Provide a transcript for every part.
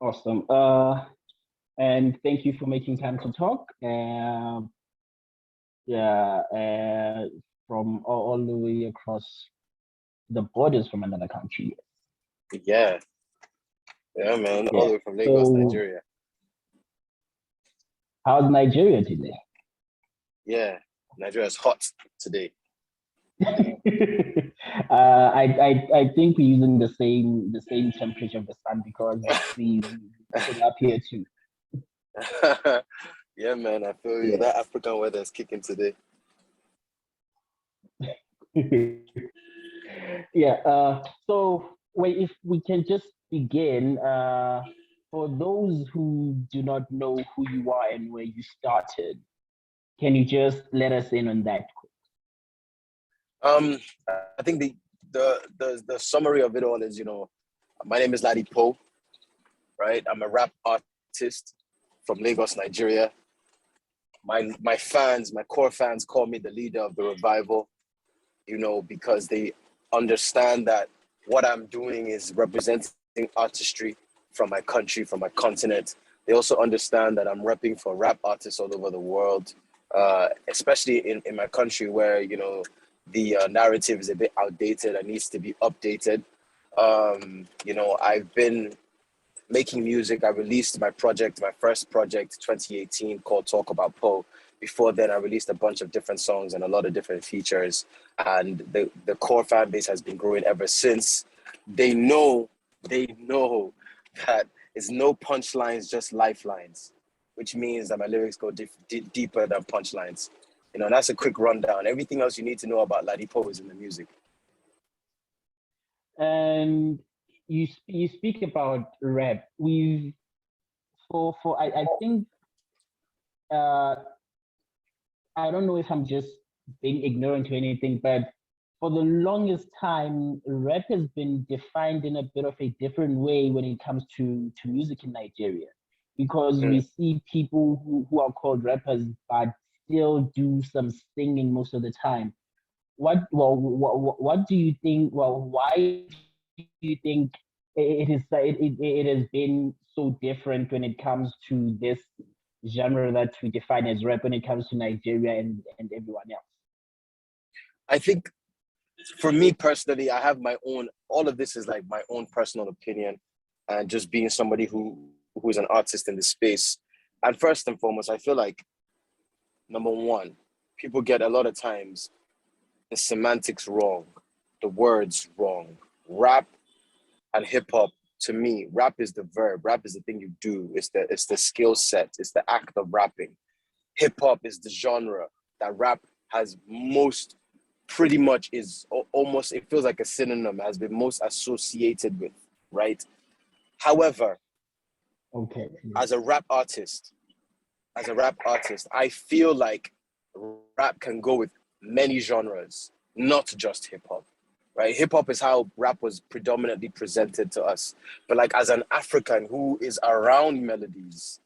Awesome. And thank you for making time to talk. Yeah, from all the way across the borders from another country. Yeah, yeah, man, all Yeah. the way from Lagos, So, Nigeria. how's Nigeria today? Yeah, Nigeria is hot today. I think we're using the same temperature of the sun because we up here too. Yeah, man, I feel you. Yeah. That African weather is kicking today. Yeah. So wait, if we can just begin, for those who do not know who you are and where you started, can you just let us in on that? Um, I think the summary of it all is, my name is Ladipoe, right? I'm a rap artist from Lagos, Nigeria. My core fans call me the leader of the revival, because they understand that what I'm doing is representing artistry from my country, from my continent. They also understand that I'm repping for rap artists all over the world, especially in my country where, the narrative is a bit outdated and needs to be updated. I've been making music. I released my first project, 2018, called Talk About Poe. Before then, I released a bunch of different songs and a lot of different features. And the core fan base has been growing ever since. They know that it's no punchlines, just lifelines, which means that my lyrics go deeper than punchlines. That's a quick rundown. Everything else you need to know about Ladipoe is in the music. And you speak about rap. We've for I think uh I don't know if I'm just being ignorant to anything, but for the longest time, rap has been defined in a bit of a different way when it comes to music in Nigeria. Because we Mm. see people who are called rappers, but still do some singing most of the time. What do you think? Well, why do you think it has been so different when it comes to this genre that we define as rap when it comes to Nigeria and everyone else? I think for me personally, I have my own, all of this is like my own personal opinion and just being somebody who is an artist in the space. And first and foremost, I feel like number one, people get a lot of times the semantics wrong, the words wrong. Rap and hip hop, to me, rap is the verb, rap is the thing you do, it's the skill set, it's the act of rapping. Hip hop is the genre that rap has most pretty much is almost, it feels like a synonym, has been most associated with, right? However, Okay. as a rap artist, I feel like rap can go with many genres, not just hip hop, right? Hip hop is how rap was predominantly presented to us. But like as an African who is around melodies,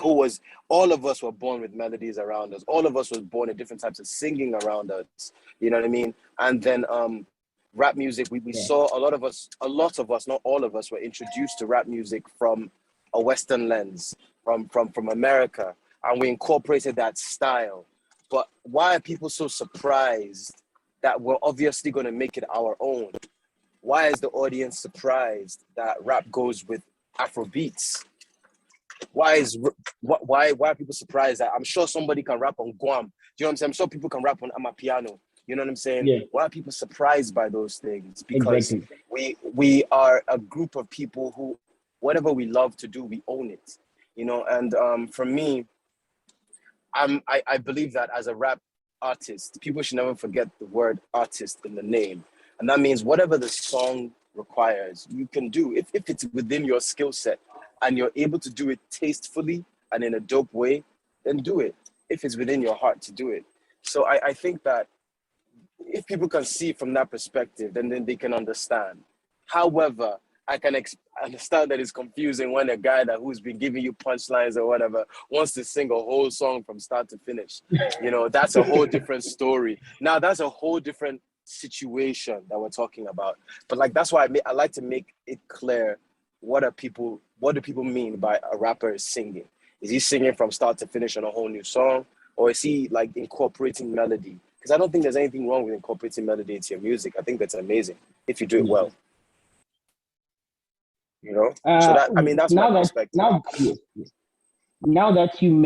who was, all of us were born with melodies around us. All of us was born in different types of singing around us. You know what I mean? And then rap music, we Yeah. saw a lot of us, not all of us, were introduced to rap music from a Western lens, from America, and we incorporated that style. But why are people so surprised that we're obviously going to make it our own? Why is the audience surprised that rap goes with Afro beats? Why are people surprised that I'm sure somebody can rap on Guam? Do you know what I'm saying? I'm sure people can rap on Amapiano. You know what I'm saying? Yeah. Why are people surprised by those things? Because Exactly. we are a group of people who, whatever we love to do, we own it. And for me, I believe that as a rap artist, people should never forget the word artist in the name. And that means whatever the song requires, you can do. If it's within your skill set and you're able to do it tastefully and in a dope way, then do it. If it's within your heart to do it. So I think that if people can see from that perspective, then they can understand. However, I can understand that it's confusing when a guy who's been giving you punchlines or whatever wants to sing a whole song from start to finish. That's a whole different story. Now, that's a whole different situation that we're talking about. But like, that's why I like to make it clear what do people mean by a rapper is singing? Is he singing from start to finish on a whole new song, or is he like incorporating melody? Because I don't think there's anything wrong with incorporating melody into your music. I think that's amazing if you do it well. You know, so that, I mean, that's my perspective. Now that you've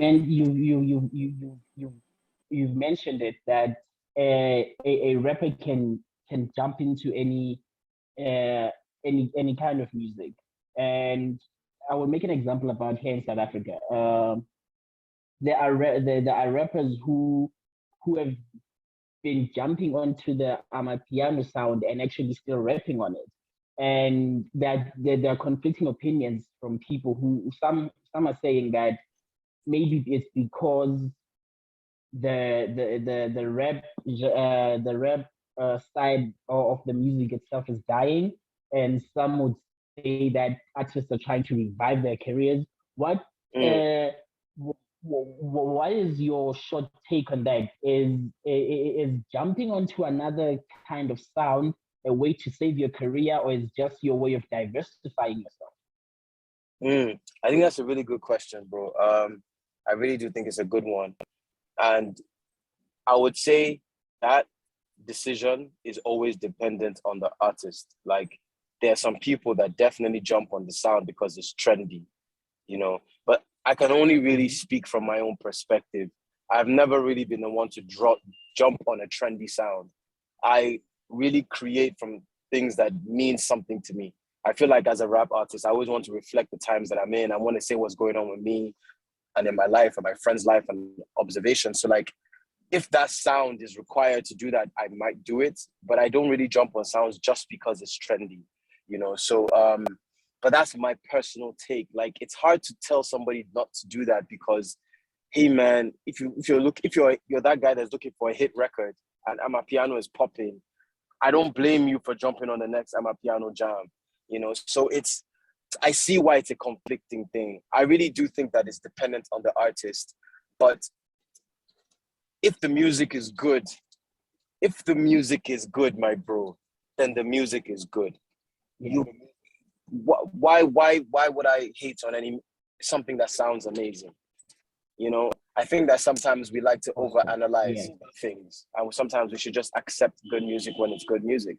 mentioned it, that a rapper can jump into any kind of music, and I will make an example about here in South Africa. There are rappers who have been jumping onto the amapiano sound and actually still rapping on it, and that there are conflicting opinions from people who some are saying that maybe it's because the rap side of the music itself is dying, and some would say that artists are trying to revive their careers. What is your short take on that? Is jumping onto another kind of sound a way to save your career, or is just your way of diversifying yourself? I think that's a really good question, bro. I really do think it's a good one. And I would say that decision is always dependent on the artist. Like, there are some people that definitely jump on the sound because it's trendy, you know, but I can only really speak from my own perspective. I've never really been the one to jump on a trendy sound. I really create from things that mean something to me. I feel like as a rap artist, I always want to reflect the times that I'm in. I want to say what's going on with me and in my life and my friend's life and observation. So like, if that sound is required to do that, I might do it, but I don't really jump on sounds just because it's trendy, you know? So, but that's my personal take. Like, it's hard to tell somebody not to do that because, hey man, if you're that guy that's looking for a hit record and amapiano is popping, I don't blame you for jumping on the next amapiano jam, you know? So I see why it's a conflicting thing. I really do think that it's dependent on the artist, but if the music is good, my bro, then the music is good. Yeah. Why would I hate on something that sounds amazing? You know, I think that sometimes we like to overanalyze things, and sometimes we should just accept good music when it's good music,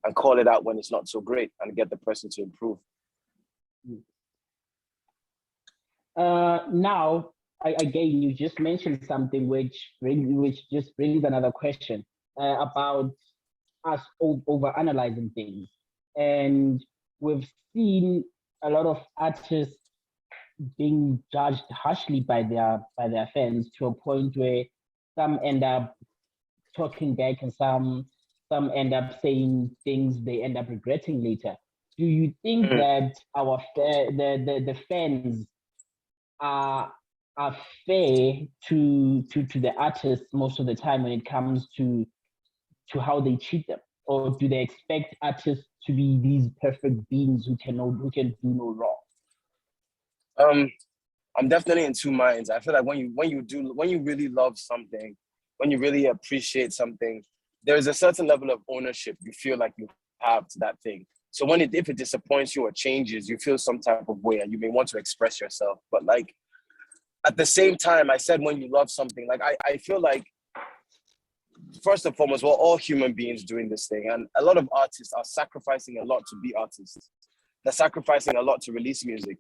and call it out when it's not so great, and get the person to improve. Now, again, you just mentioned something which just brings another question about us over-analyzing things. And we've seen a lot of artists being judged harshly by their fans, to a point where some end up talking back and some end up saying things they end up regretting later. Do you think that the fans are fair to the artists most of the time when it comes to how they treat them, or do they expect artists to be these perfect beings who can do no wrong? I'm definitely in two minds. I feel like when you really love something, when you really appreciate something, there's a certain level of ownership you feel like you have to that thing. So if it disappoints you or changes, you feel some type of way and you may want to express yourself. But like, at the same time, I said when you love something, like I feel like, first and foremost, we're all human beings doing this thing. And a lot of artists are sacrificing a lot to be artists. They're sacrificing a lot to release music,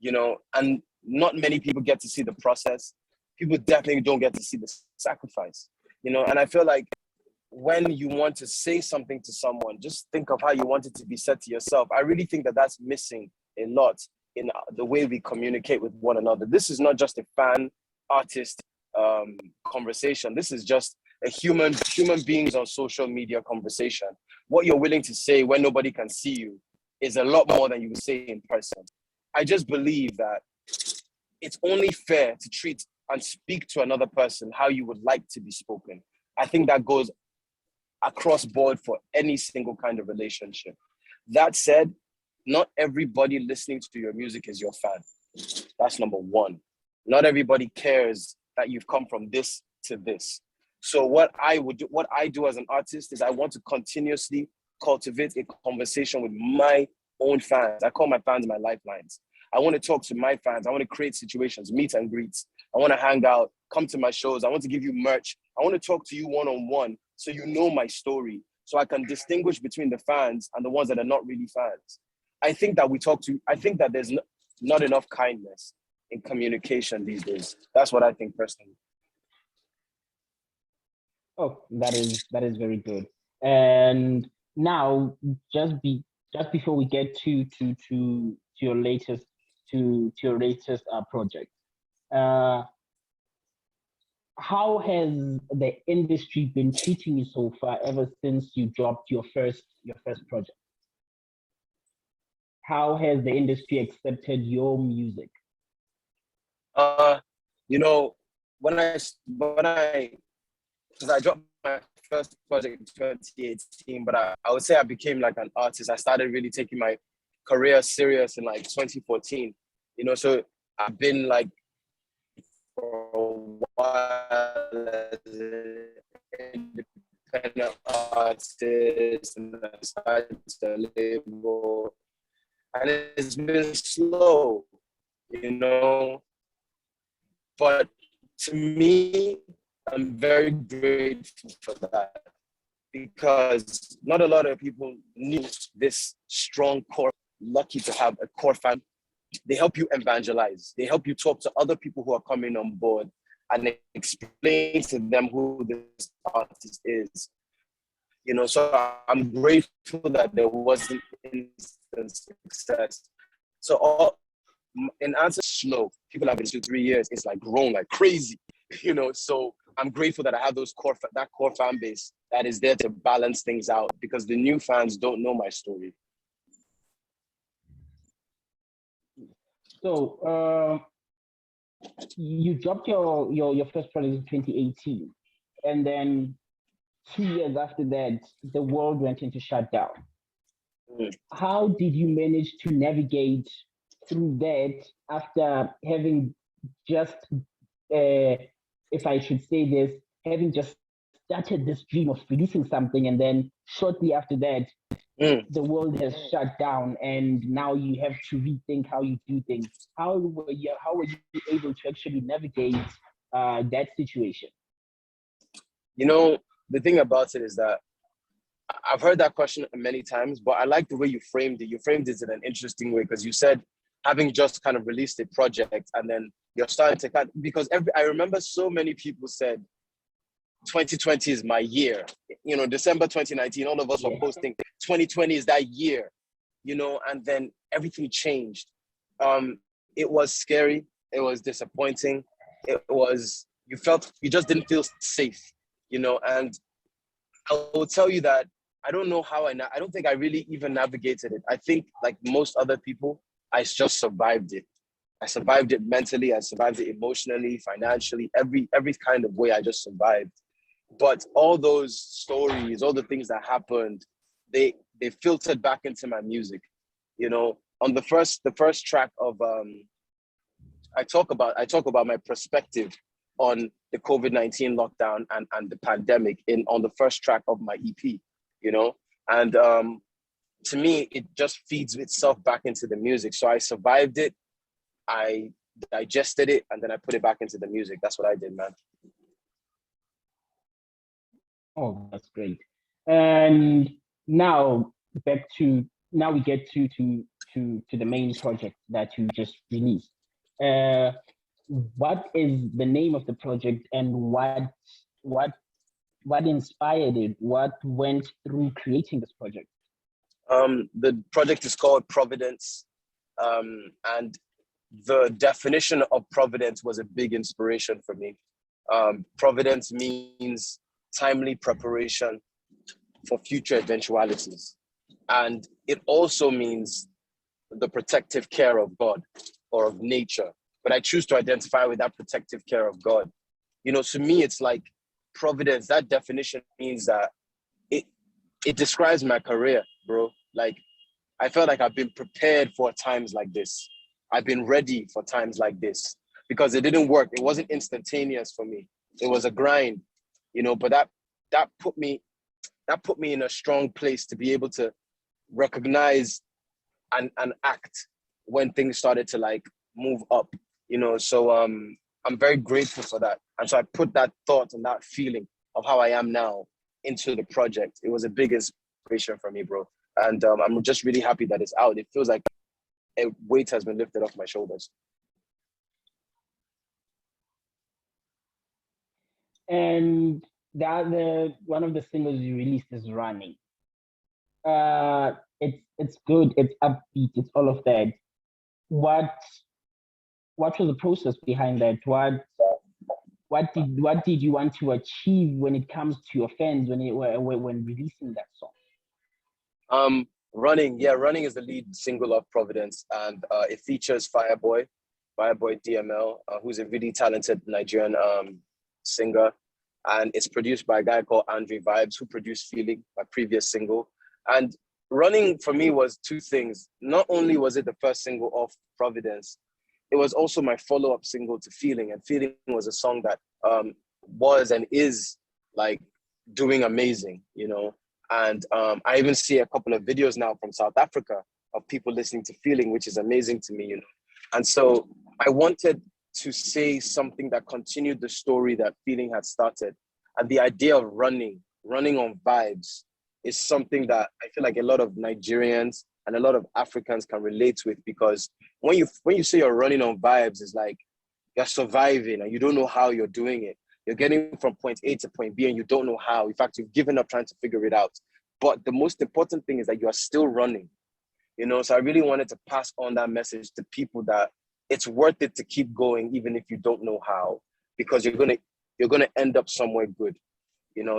you know, and not many people get to see the process. People definitely don't get to see the sacrifice, you know. And I feel like when you want to say something to someone, just think of how you want it to be said to yourself. I really think that that's missing a lot in the way we communicate with one another. This is not just a fan artist conversation. This is just a human beings on social media conversation. What you're willing to say when nobody can see you is a lot more than you would say in person. I just believe that it's only fair to treat and speak to another person how you would like to be spoken. I think that goes across board for any single kind of relationship. That said, not everybody listening to your music is your fan. That's number one. Not everybody cares that you've come from this to this. So what I do as an artist is I want to continuously cultivate a conversation with my own fans. I call my fans my lifelines. I want to talk to my fans. I want to create situations, meet and greets. I want to hang out, come to my shows. I want to give you merch. I want to talk to you one-on-one so you know my story, so I can distinguish between the fans and the ones that are not really fans. I think that there's not enough kindness in communication these days. That's what I think personally. Oh, that is very good. And now, just before we get to your latest project, uh, how has the industry been treating you so far ever since you dropped your first project? How has the industry accepted your music? Uh, you know, because I dropped my first project in 2018, but I would say I became like an artist. I started really taking my career serious in like 2014. So I've been like for a while as an independent artist and I started to label, and it's been slow, you know. But to me, I'm very grateful for that because not a lot of people knew this strong core. Lucky to have a core fan. They help you evangelize. They help you talk to other people who are coming on board and explain to them who this artist is. So I'm grateful that there wasn't instant success. So in answer slow, people have been 2 3 years, it's like grown like crazy. So I'm grateful that I have that core fan base that is there to balance things out because the new fans don't know my story. So, you dropped your first project in 2018, and then 2 years after that, the world went into shutdown. Mm. How did you manage to navigate through that after having just, if I should say this, having just started this dream of releasing something, and then shortly after that, the world has shut down, and now you have to rethink how you do things. How were you able to actually navigate that situation? The thing about it is that I've heard that question many times, but I like the way you framed it. You framed it in an interesting way because you said having just kind of released a project and then you're starting to because I remember so many people said 2020 is my year. December 2019, all of us were posting 2020 is that year, and then everything changed. It was scary. It was disappointing. You just didn't feel safe, and I will tell you that I don't know how I don't think I really even navigated it. I think like most other people, I just survived it. I survived it mentally. I survived it emotionally, financially, every kind of way. I just survived. But all those stories, all the things that happened, they filtered back into my music. On the first track of I talk about my perspective on the COVID-19 lockdown and the pandemic on the first track of my EP, and to me, it just feeds itself back into the music. So I survived it, I digested it, and then I put it back into the music. That's what I did, man. Oh, that's great. And now now we get to the main project that you just released. Uh, what is the name of the project, and what what inspired it? What went through creating this project? The project is called Providence, and the definition of providence was a big inspiration for me. Providence means timely preparation for future eventualities. And it also means the protective care of God or of nature. But I choose to identify with that protective care of God. To me, it's like providence. That definition means that it describes my career, bro. Like, I felt like I've been prepared for times like this. I've been ready for times like this because it didn't work. It wasn't instantaneous for me. It was a grind, but that put me in a strong place to be able to recognize and act when things started to like move up, So I'm very grateful for that. And so I put that thought and that feeling of how I am now into the project. It was a big inspiration for me, bro. And I'm just really happy that it's out. It feels like a weight has been lifted off my shoulders. And the other one of the singles you released is Running. It's good, it's upbeat, it's all of that. What what was the process behind that? What did you want to achieve when it comes to your fans when releasing that song? Running, yeah, Running is the lead single of Providence, and it features Fireboy DML, who's a really talented Nigerian singer, and it's produced by a guy called Andre Vibes, who produced Feeling, my previous single. And Running for me was two things. Not only was it the first single of Providence, it was also my follow-up single to Feeling, and Feeling was a song that was and is like doing amazing, And I even see a couple of videos now from South Africa of people listening to Feeling, which is amazing to me, And so I wanted to say something that continued the story that Feeling had started. And the idea of running on vibes is something that I feel like a lot of Nigerians and a lot of Africans can relate with, because when you say you're running on vibes, it's like you're surviving and you don't know how you're doing it. You're getting from point A to point B and you don't know how. In fact, you've given up trying to figure it out. But the most important thing is that you are still running, So I really wanted to pass on that message to people that it's worth it to keep going, even if you don't know how, because you're gonna end up somewhere good,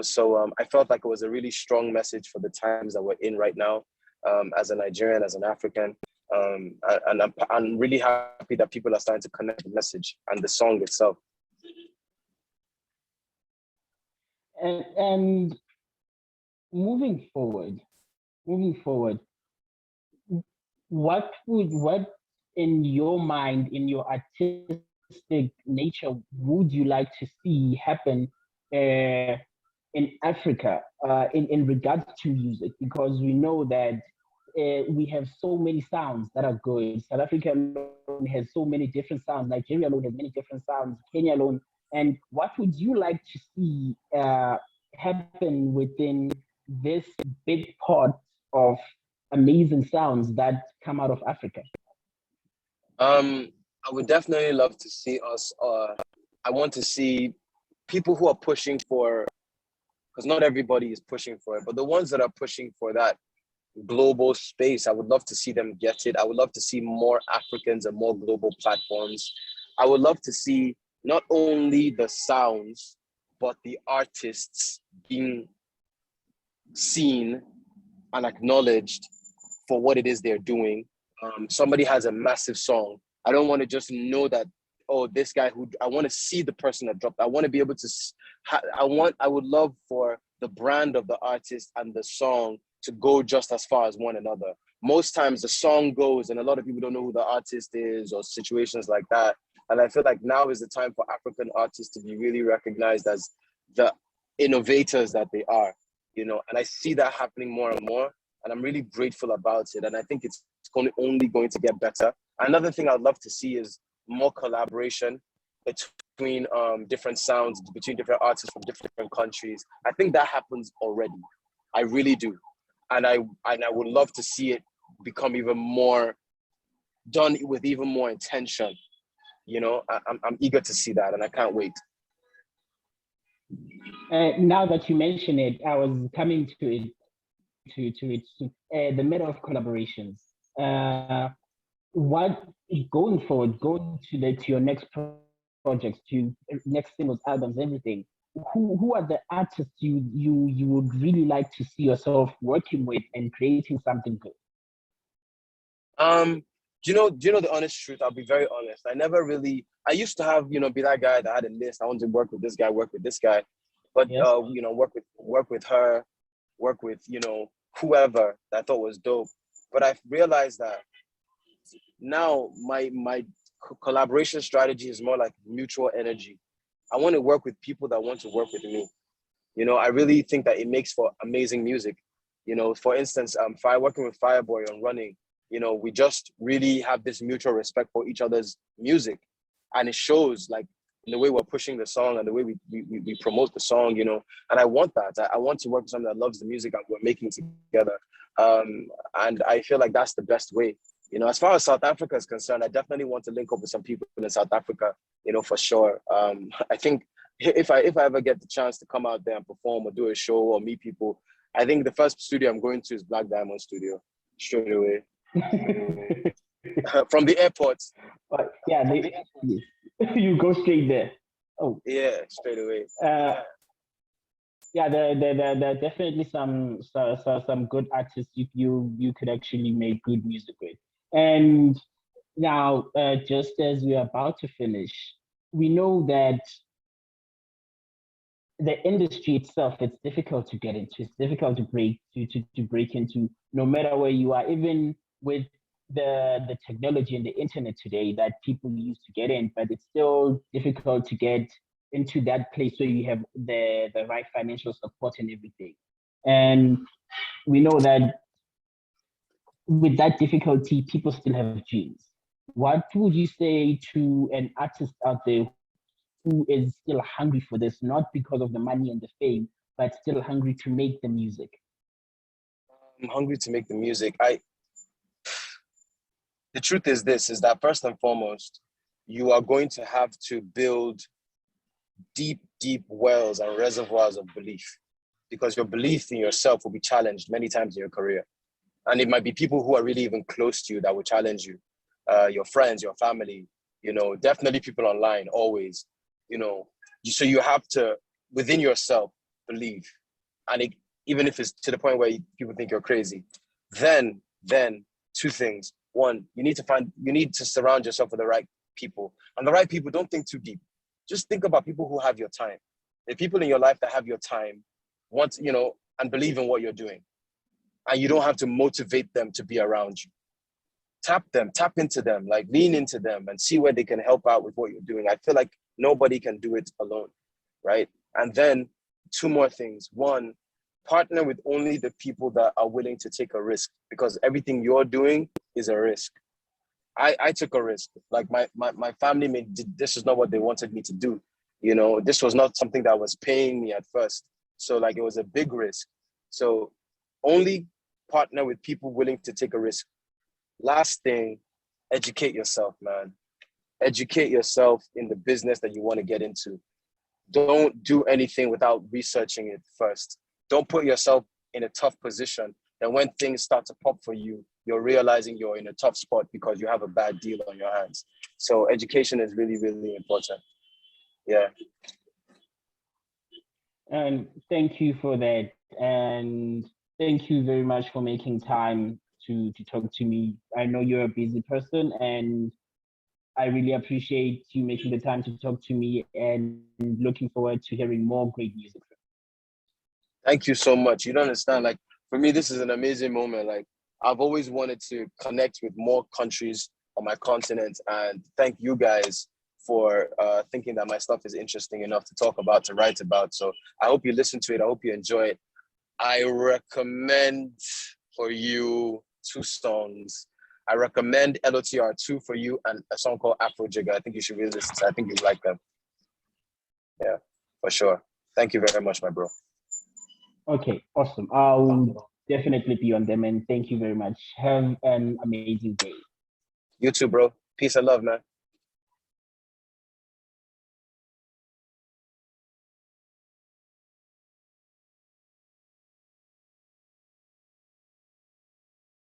So I felt like it was a really strong message for the times that we're in right now, as a Nigerian, as an African. And I'm really happy that people are starting to connect the message and the song itself. And moving forward, what in your mind, in your artistic nature, would you like to see happen in Africa in regards to music? Because we know that we have so many sounds that are good. South Africa alone has so many different sounds. Nigeria alone has many different sounds. Kenya alone. And what would you like to see happen within this big pot of amazing sounds that come out of Africa? I would definitely love to see us. I want to see people who are pushing for, because not everybody is pushing for it, but the ones that are pushing for that global space, I would love to see them get it. I would love to see more Africans and more global platforms. I would love to see not only the sounds, but the artists being seen and acknowledged for what it is they're doing. Somebody has a massive song. I don't want to just know that, oh, this guy I want to see the person that dropped. I want to be able to, I would love for the brand of the artist and the song to go just as far as one another. Most times the song goes and a lot of people don't know who the artist is or situations like that. And I feel like now is the time for African artists to be really recognized as the innovators that they are, And I see that happening more and more. And I'm really grateful about it. And I think it's only going to get better. Another thing I'd love to see is more collaboration between different sounds, between different artists from different countries. I think that happens already. I really do. And I would love to see it become even more done with even more intention. I'm eager to see that and I can't wait. Now that you mention it, I was coming to it, the matter of collaborations. What going forward, going to your next projects, to next singles, albums, everything? Who are the artists you would really like to see yourself working with and creating something good? Do you know the honest truth? I'll be very honest. I used to have, be that guy that had a list. I want to work with this guy, work with this guy, but Yes. work with her, work with, whoever that I thought was dope. But I've realized that now my collaboration strategy is more like mutual energy. I want to work with people that want to work with me. I really think that it makes for amazing music. For instance, working with Fireboy on Running, we just really have this mutual respect for each other's music, and it shows like in the way we're pushing the song and the way we promote the song, and I want that. I want to work with someone that loves the music and we're making together. And I feel like that's the best way. As far as South Africa is concerned, I definitely want to link up with some people in South Africa, for sure. I think if I ever get the chance to come out there and perform or do a show or meet people, I think the first studio I'm going to is Black Diamond Studio, straight away. From the airport. Yeah, you go straight there. Oh. Yeah, straight away. Yeah, there are definitely some good artists you could actually make good music with. And now, just as we're about to finish, we know that the industry itself, it's difficult to get into. It's difficult to break into, no matter where you are, even with the technology and the internet today that people use to get in, but it's still difficult to get into that place where you have the right financial support and everything. And we know that with that difficulty, people still have dreams. What would you say to an artist out there who is still hungry for this, not because of the money and the fame, but still hungry to make the music? I'm hungry to make the music. The truth is that first and foremost, you are going to have to build deep, deep wells and reservoirs of belief, because your belief in yourself will be challenged many times in your career. And it might be people who are really even close to you that will challenge you, your friends, your family, definitely people online, always, so you have to, within yourself, believe. And even if it's to the point where people think you're crazy, then two things. One, you need to surround yourself with the right people. And the right people, don't think too deep. Just think about people who have your time. The people in your life that have your time want, and believe in what you're doing. And you don't have to motivate them to be around you. Tap into them, like lean into them and see where they can help out with what you're doing. I feel like nobody can do it alone, right? And then two more things. One, partner with only the people that are willing to take a risk, because everything you're doing is a risk. I took a risk. Like my family this is not what they wanted me to do. This was not something that was paying me at first. So like it was a big risk. So only partner with people willing to take a risk. Last thing, educate yourself, man. Educate yourself in the business that you want to get into. Don't do anything without researching it first. Don't put yourself in a tough position. And when things start to pop for you, you're realizing you're in a tough spot because you have a bad deal on your hands. So education is really, really important. Yeah. And thank you for that. And thank you very much for making time to talk to me. I know you're a busy person, and I really appreciate you making the time to talk to me, and looking forward to hearing more great music. Thank you so much. You don't understand. Like, for me, this is an amazing moment. Like, I've always wanted to connect with more countries on my continent, and thank you guys for thinking that my stuff is interesting enough to talk about, to write about. So I hope you listen to it. I hope you enjoy it. I recommend for you two songs. I recommend LOTR 2 for you, and a song called Afro Jigger. I think you should really listen to it. I think you like them. Yeah, for sure. Thank you very much, my bro. Okay, awesome. I'll definitely be on them, and thank you very much. Have an amazing day. You too, bro. Peace and love, man.